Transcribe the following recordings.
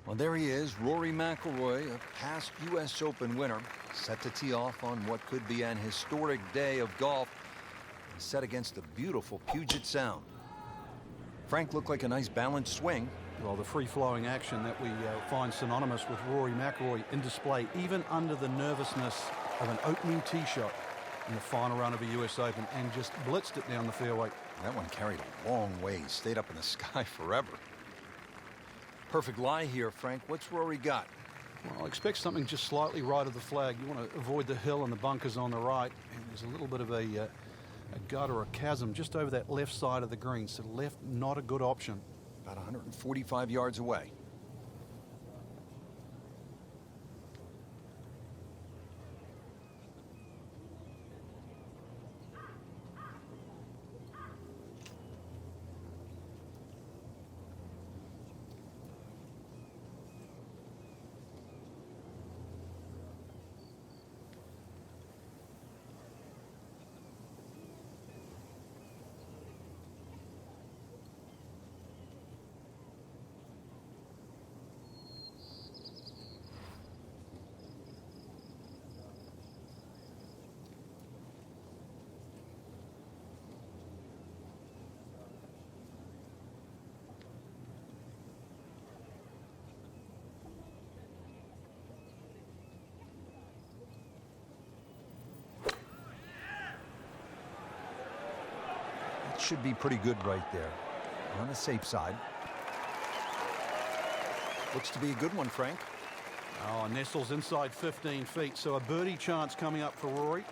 Well, there he is, Rory McIlroy, a past U.S. Open winner, set to tee off on what could be an historic day of golf, set against the beautiful Puget Sound. Frank looked like a nice balanced swing. Well, the free-flowing action that we find synonymous with Rory McIlroy in display, even under the nervousness of an opening tee shot in the final round of a U.S. Open, and just blitzed it down the fairway. That one carried a long way, stayed up in the sky forever. Perfect lie here, Frank. What's Rory got? Well, expect something just slightly right of the flag. You want to avoid the hill and the bunkers on the right. And there's a little bit of a gut or a chasm just over that left side of the green. So left, not a good option. About 145 yards away. Should be pretty good right there. On the safe side. Looks to be a good one, Frank. Oh, nestles inside 15 feet, so a birdie chance coming up for Rory.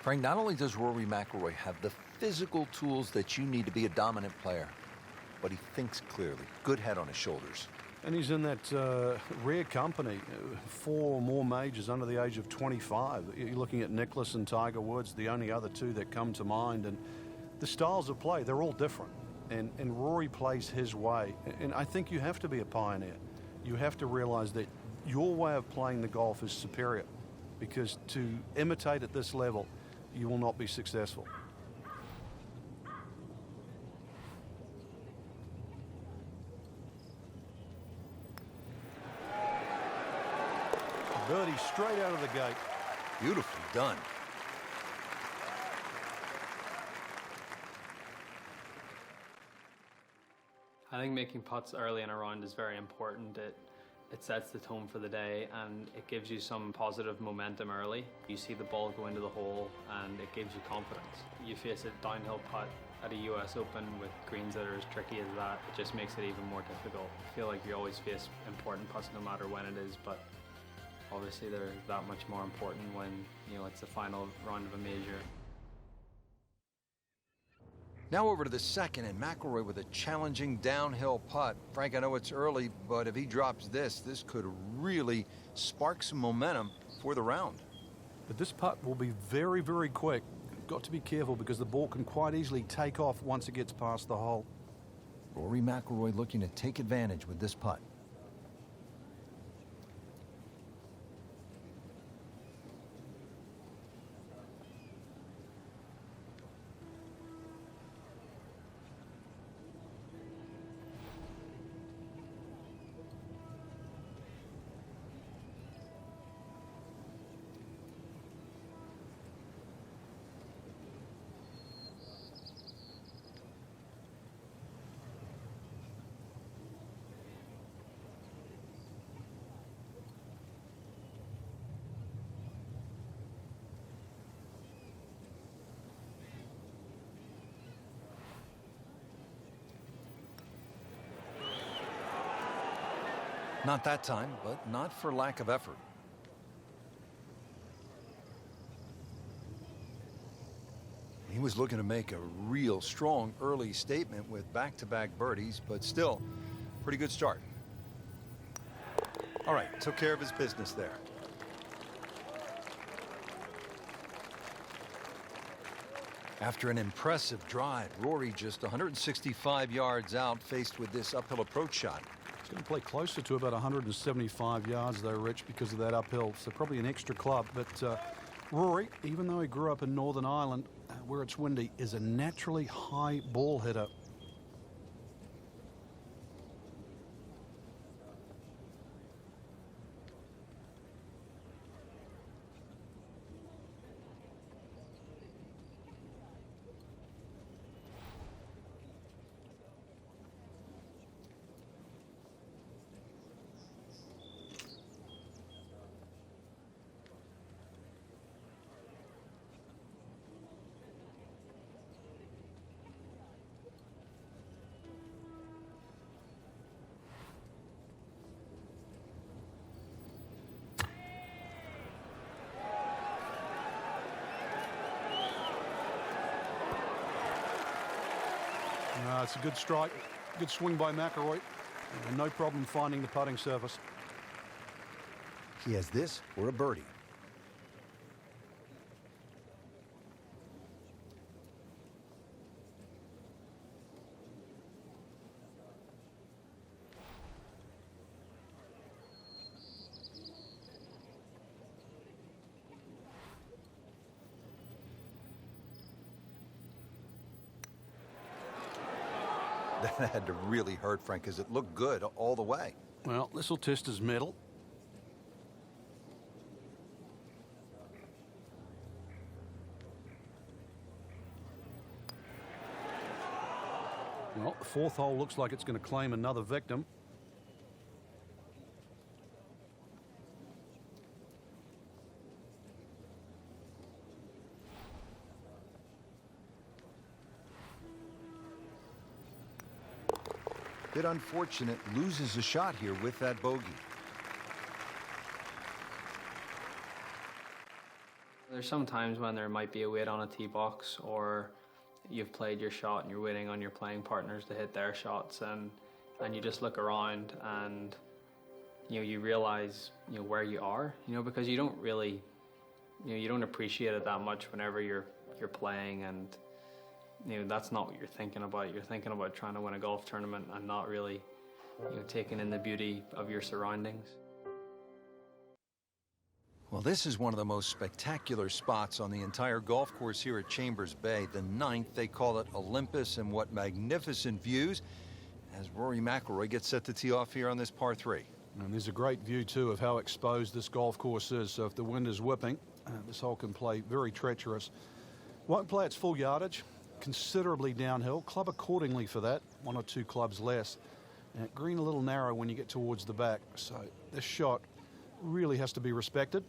Frank, not only does Rory McIlroy have the physical tools that you need to be a dominant player, but he thinks clearly. Good head on his shoulders. And he's in that rare company, 4 or more majors under the age of 25. You're looking at Nicklaus and Tiger Woods, the only other 2 that come to mind. And the styles of play, they're all different. And Rory plays his way. And I think you have to be a pioneer. You have to realize that your way of playing the golf is superior, because to imitate at this level, you will not be successful. Birdie straight out of the gate. Beautifully done. I think making putts early in a round is very important. It sets the tone for the day, and it gives you some positive momentum early. You see the ball go into the hole and it gives you confidence. You face a downhill putt at a US Open with greens that are as tricky as that, it just makes it even more difficult. I feel like you always face important putts no matter when it is, but obviously they're that much more important when, you know, it's the final round of a major. Now over to the second, and McIlroy with a challenging downhill putt. Frank, I know it's early, but if he drops this could really spark some momentum for the round. But this putt will be very, very quick. You've got to be careful because the ball can quite easily take off once it gets past the hole. Rory McIlroy looking to take advantage with this putt. Not that time, but not for lack of effort. He was looking to make a real strong early statement with back-to-back birdies, but still, pretty good start. All right, took care of his business there. After an impressive drive, Rory just 165 yards out, faced with this uphill approach shot. He's going to play closer to about 175 yards, though, Rich, because of that uphill. So probably an extra club. But Rory, even though he grew up in Northern Ireland, where it's windy, is a naturally high ball hitter. It's a good strike, good swing by McIlroy. No problem finding the putting surface. He has this or a birdie. That had to really hurt Frank because it looked good all the way. Well, this will test his mettle. Well, the fourth hole looks like it's going to claim another victim. Bit unfortunate, loses a shot here with that bogey. There's some times when there might be a wait on a tee box, or you've played your shot and you're waiting on your playing partners to hit their shots, and you just look around and you realize where you are, because you don't really you don't appreciate it that much whenever you're playing, and that's not what you're thinking about. You're thinking about trying to win a golf tournament and not really taking in the beauty of your surroundings. Well, this is one of the most spectacular spots on the entire golf course here at Chambers Bay. The 9th, they call it Olympus, and what magnificent views as Rory McIlroy gets set to tee off here on this par 3. And there's a great view, too, of how exposed this golf course is. So if the wind is whipping, this hole can play very treacherous. Won't play its full yardage, considerably downhill. Club accordingly for that, 1 or 2 clubs less. And green a little narrow when you get towards the back. So this shot really has to be respected.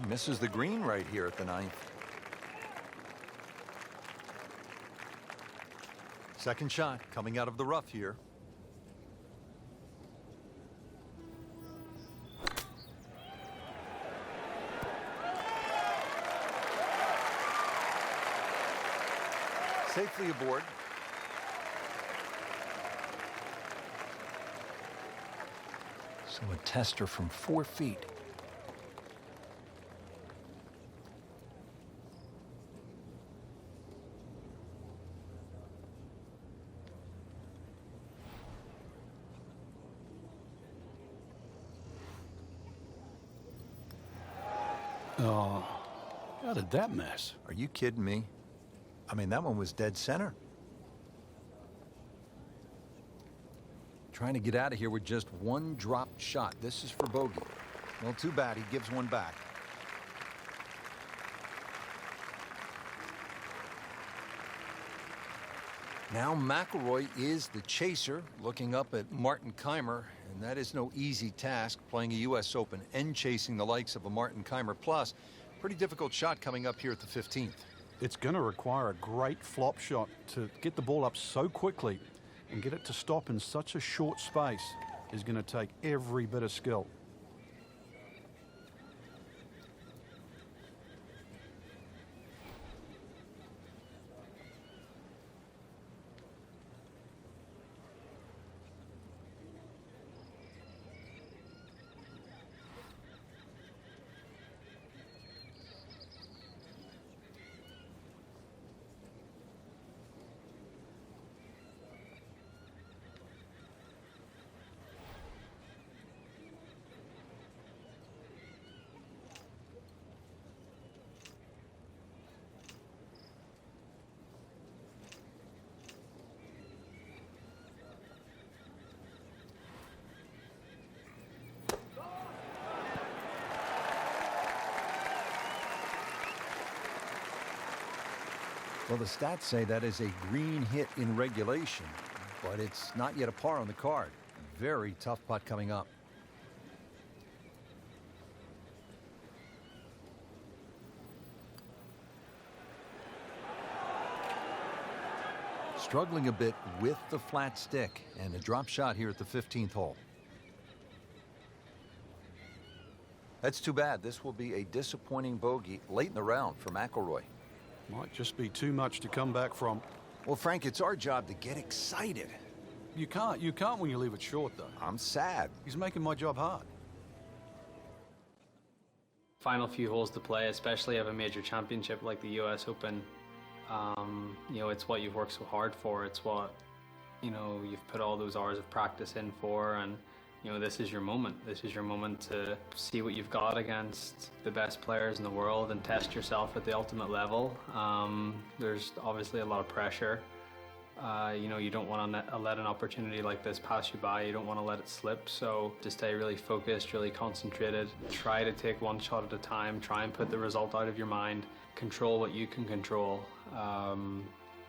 Misses the green right here at the 9th. Second shot coming out of the rough here. Safely aboard. So a tester from 4 feet. Oh, how did that miss? Are you kidding me? I mean, that one was dead center. Trying to get out of here with just one dropped shot. This is for bogey. Well, too bad. He gives one back. Now McIlroy is the chaser, looking up at Martin Kaymer, and that is no easy task, playing a U.S. Open and chasing the likes of a Martin Kaymer plus. Pretty difficult shot coming up here at the 15th. It's going to require a great flop shot to get the ball up so quickly and get it to stop in such a short space is going to take every bit of skill. Well, the stats say that is a green hit in regulation, but it's not yet a par on the card. Very tough putt coming up. Struggling a bit with the flat stick and a drop shot here at the 15th hole. That's too bad. This will be a disappointing bogey late in the round for McIlroy. Might just be too much to come back from. Well, Frank, it's our job to get excited. You can't when you leave it short, though. I'm sad. He's making my job hard. Final few holes to play, especially of a major championship like the US Open. You know, it's what you've worked so hard for. It's what, you know, you've put all those hours of practice in for, and you know, this is your moment. This is your moment to see what you've got against the best players in the world and test yourself at the ultimate level. There's obviously a lot of pressure. You know, you don't want to let an opportunity like this pass you by. You don't want to let it slip. So to stay really focused, really concentrated, try to take one shot at a time, try and put the result out of your mind, control what you can control.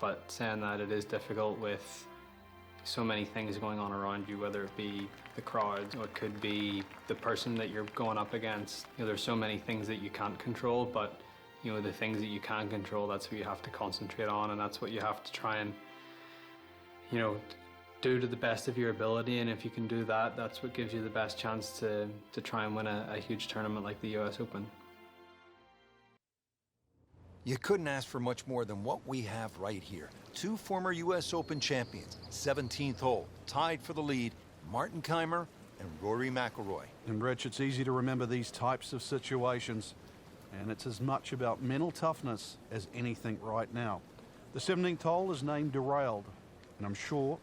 But saying that, it is difficult with so many things going on around you, whether it be the crowd, or it could be the person that you're going up against. You know, there's so many things that you can't control, but you know, the things that you can control, that's what you have to concentrate on, and that's what you have to try and, you know, do to the best of your ability. And if you can do that, that's what gives you the best chance to try and win a huge tournament like the US Open. You couldn't ask for much more than what we have right here. Two former U.S. Open champions, 17th hole, tied for the lead, Martin Kaymer and Rory McIlroy. And Rich, it's easy to remember these types of situations, and it's as much about mental toughness as anything right now. The 17th hole is named Derailed, and I'm sure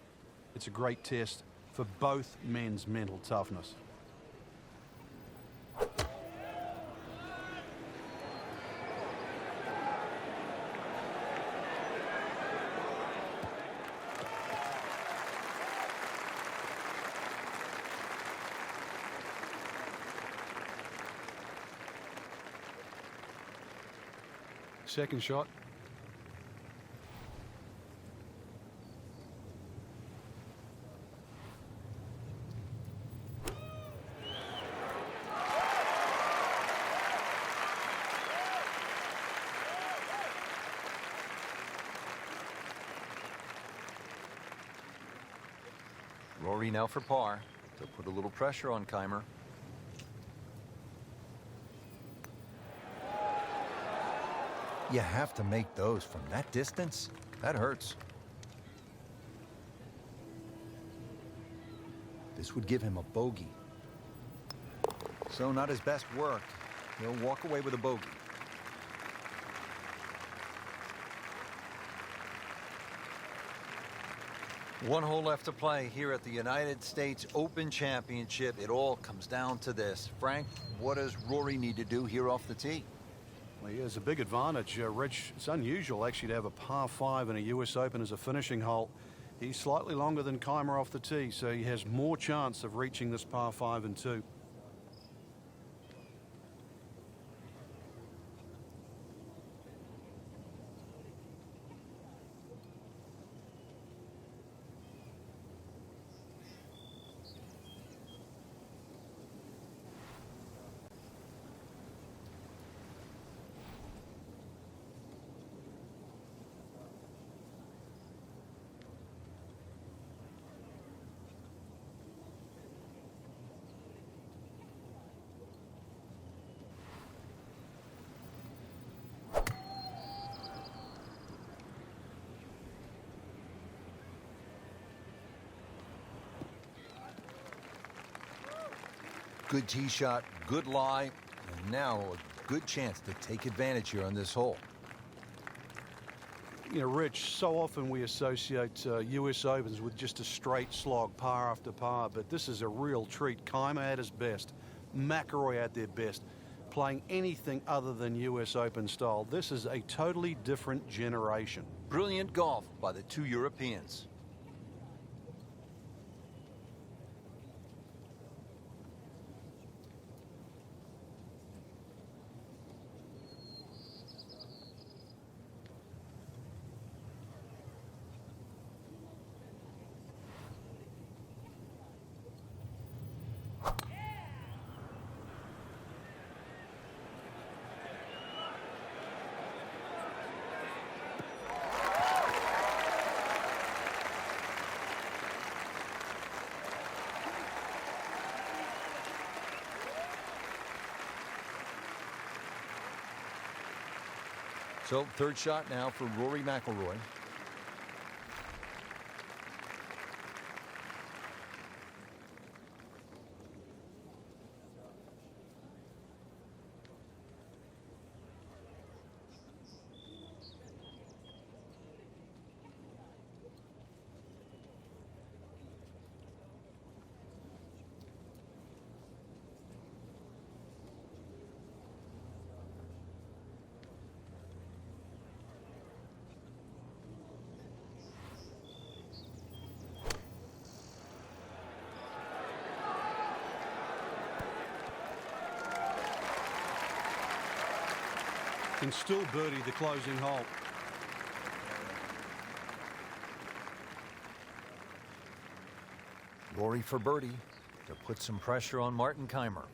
it's a great test for both men's mental toughness. Second shot. Rory now for par to put a little pressure on Kaymer. You have to make those from that distance. That hurts. This would give him a bogey. So not his best work. He'll walk away with a bogey. One hole left to play here at the United States Open Championship. It all comes down to this. Frank, what does Rory need to do here off the tee? Well, he has a big advantage, Rich. It's unusual actually to have a par 5 in a US Open as a finishing hole. He's slightly longer than Kaymer off the tee, so he has more chance of reaching this par 5 and 2. Good tee shot, good lie, and now a good chance to take advantage here on this hole. You know, Rich, so often we associate US Opens with just a straight slog, par after par, but this is a real treat. Kaymer at his best, McIlroy at their best, playing anything other than US Open style. This is a totally different generation. Brilliant golf by the two Europeans. So, third shot now for Rory McIlroy. Can still birdie the closing hole. Rory for birdie to put some pressure on Martin Kaymer.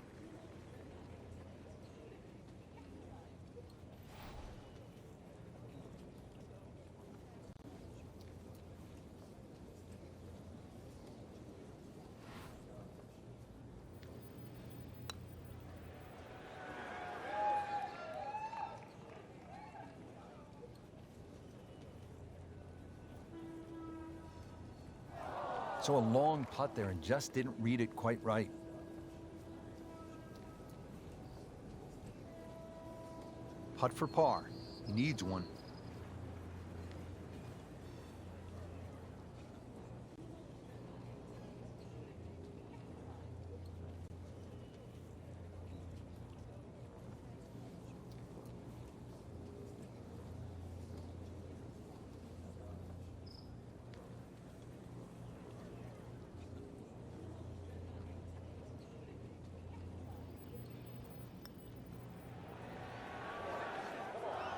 So a long putt there and just didn't read it quite right. Putt for par. He needs one.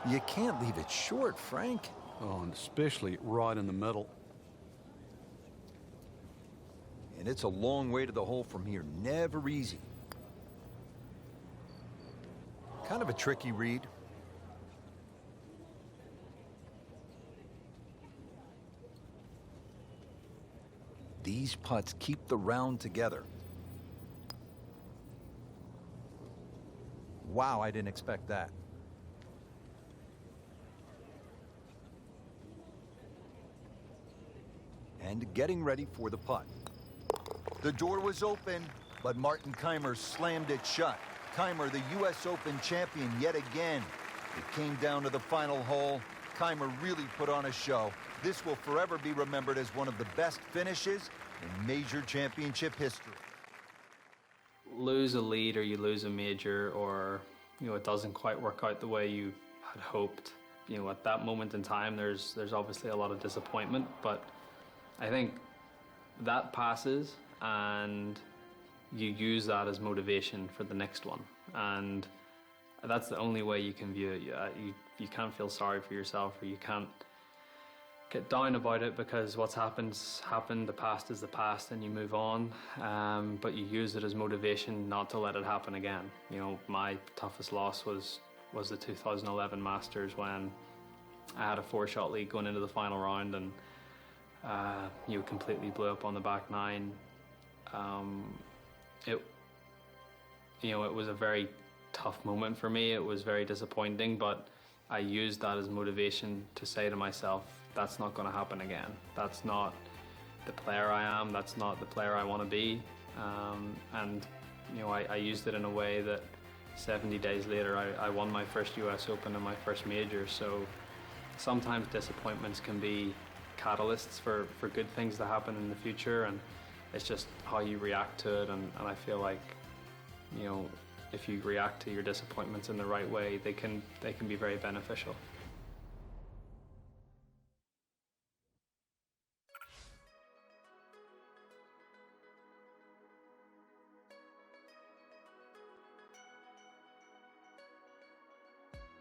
You can't leave it short, Frank. Oh, and especially right in the middle. And it's a long way to the hole from here. Never easy. Kind of a tricky read. These putts keep the round together. Wow, I didn't expect that. And getting ready for the putt. The door was open, but Martin Kaymer slammed it shut. Kaymer, the U.S. Open champion yet again. It came down to the final hole. Kaymer really put on a show. This will forever be remembered as one of the best finishes in major championship history. Lose a lead or you lose a major or it doesn't quite work out the way you had hoped. At that moment in time, there's obviously a lot of disappointment, but I think that passes and you use that as motivation for the next one. And that's the only way you can view it. You can't feel sorry for yourself, or you can't get down about it, because what's happened's happened. The past is the past, and you move on. But you use it as motivation not to let it happen again. My toughest loss was the 2011 Masters, when I had a 4-shot lead going into the final round, and completely blew up on the back nine. It was a very tough moment for me. It was very disappointing, but I used that as motivation to say to myself, that's not going to happen again. That's not the player I am. That's not the player I want to be. I used it in a way that 70 days later, I won my first US Open and my first major. So sometimes disappointments can be catalysts for good things to happen in the future, and it's just how you react to it. And I feel like, if you react to your disappointments in the right way, they can be very beneficial.